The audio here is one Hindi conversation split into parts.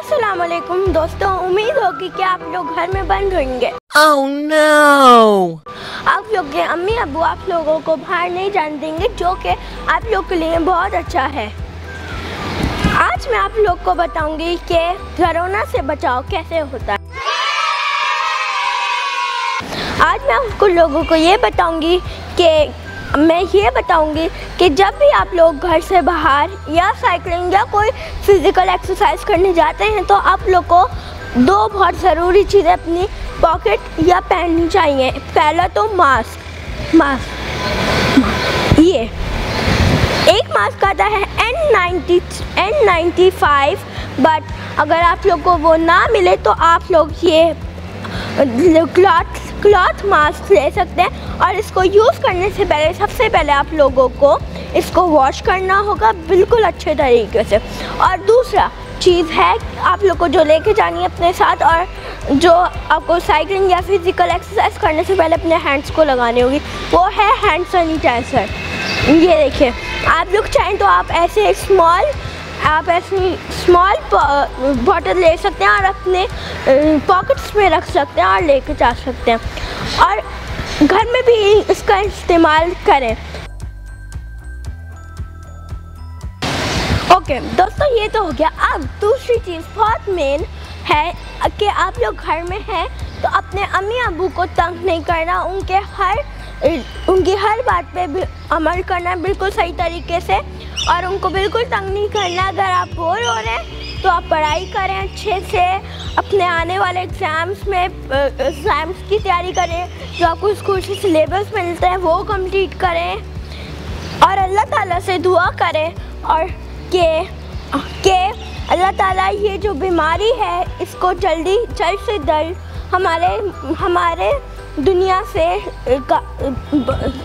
अस्सलामुअलैकुम दोस्तों, उम्मीद होगी कि आप लोग घर में बंद होंगे। Oh no! आप लोग के अम्मी अब्बू आप लोगों को बाहर नहीं जाने देंगे, जो कि आप लोग के लिए बहुत अच्छा है। आज मैं आप लोग को बताऊंगी कि कोरोना से बचाव कैसे होता है। आज मैं आपको लोगों को ये बताऊंगी कि जब भी आप लोग घर से बाहर या साइकिलिंग या कोई फिज़िकल एक्सरसाइज करने जाते हैं तो आप लोग को दो बहुत ज़रूरी चीज़ें अपनी पॉकेट या पहननी चाहिए। पहला तो मास्क। ये एक मास्क आता है N95, बट अगर आप लोग को वो ना मिले तो आप लोग ये क्लॉथ मास्क ले सकते हैं। और इसको यूज़ करने से पहले सबसे पहले आप लोगों को इसको वॉश करना होगा बिल्कुल अच्छे तरीके से। और दूसरा चीज़ है आप लोग को जो लेके जानी है अपने साथ, और जो आपको साइकिलिंग या फिज़िकल एक्सरसाइज करने से पहले अपने हैंड्स को लगानी होगी, वो है हैंड सैनिटाइज़र। ये देखिए, आप लोग चाहें तो आप ऐसे स्मॉल बॉटल ले सकते हैं और अपने पॉकेट्स में रख सकते हैं और लेके जा सकते हैं, और घर में भी इसका इस्तेमाल करें। ओके दोस्तों, ये तो हो गया। अब दूसरी चीज़ बहुत मेन है कि आप लोग घर में हैं तो अपने अम्मी अब्बू को तंग नहीं करना, उनकी हर बात पे भी अमल करना बिल्कुल सही तरीके से, और उनको बिल्कुल तंग नहीं करना। अगर आप बोर हो रहे हैं तो आप पढ़ाई करें अच्छे से, अपने आने वाले एग्ज़ाम्स की तैयारी करें, जो आपको स्कूल से सिलेबस मिलते हैं वो कंप्लीट करें, और अल्लाह ताला से दुआ करें और कि अल्लाह ताला ये जो बीमारी है इसको जल्द से जल्द हमारे दुनिया से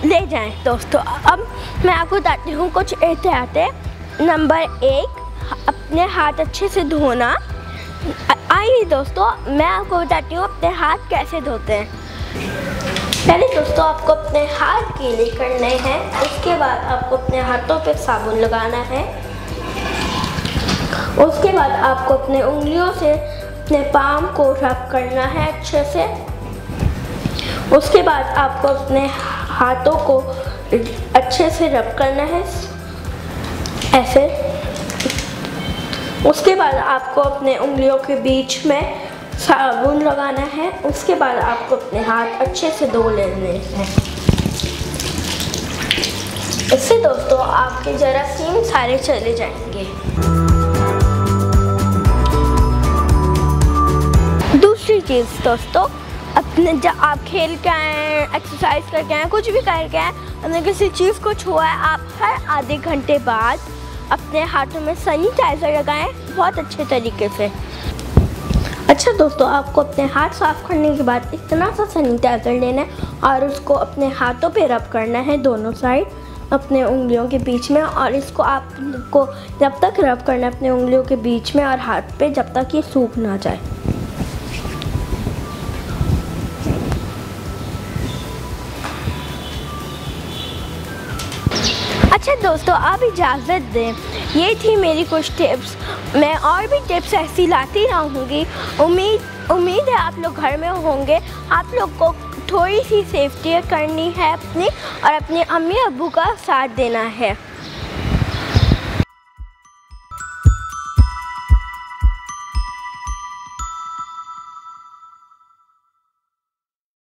ले जाएं। दोस्तों, अब मैं आपको बताती हूँ कुछ एहतियातें। नंबर 1, अपने हाथ अच्छे से धोना। आइए दोस्तों, मैं आपको बताती हूँ अपने हाथ कैसे धोते हैं। पहले दोस्तों आपको अपने हाथ गीले करने हैं, उसके बाद आपको अपने हाथों पे साबुन लगाना है, उसके बाद आपको अपने उंगलियों से अपने पाम को रब करना है अच्छे से, उसके बाद आपको अपने हाथों को अच्छे से रब करना है ऐसे, उसके बाद आपको अपने उंगलियों के बीच में साबुन लगाना है, उसके बाद आपको अपने हाथ अच्छे से धो लेने हैं। इससे दोस्तों आपके जरासीम सारे चले जाएंगे। दूसरी चीज़ दोस्तों, अपने जब आप खेल के आए, एक्सरसाइज करके आए, कुछ भी करके आए, अपने किसी चीज़ को छुआ है, आप हर आधे घंटे बाद अपने हाथों में सैनिटाइज़र लगाएं बहुत अच्छे तरीके से। अच्छा दोस्तों, आपको अपने हाथ साफ करने के बाद इतना सा सैनिटाइज़र लेना है और उसको अपने हाथों पे रब करना है दोनों साइड अपने उंगलियों के बीच में, और इसको आपको जब तक रब करना है अपने उंगलियों के बीच में और हाथ पे, जब तक ये सूख ना जाए। अच्छा दोस्तों, आप इजाज़त दें, ये थी मेरी कुछ टिप्स। मैं और भी टिप्स ऐसी लाती रहूँगी। उम्मीद है आप लोग घर में होंगे। आप लोग को थोड़ी सी सेफ्टी करनी है अपनी, और अपने अम्मी अब्बू का साथ देना है।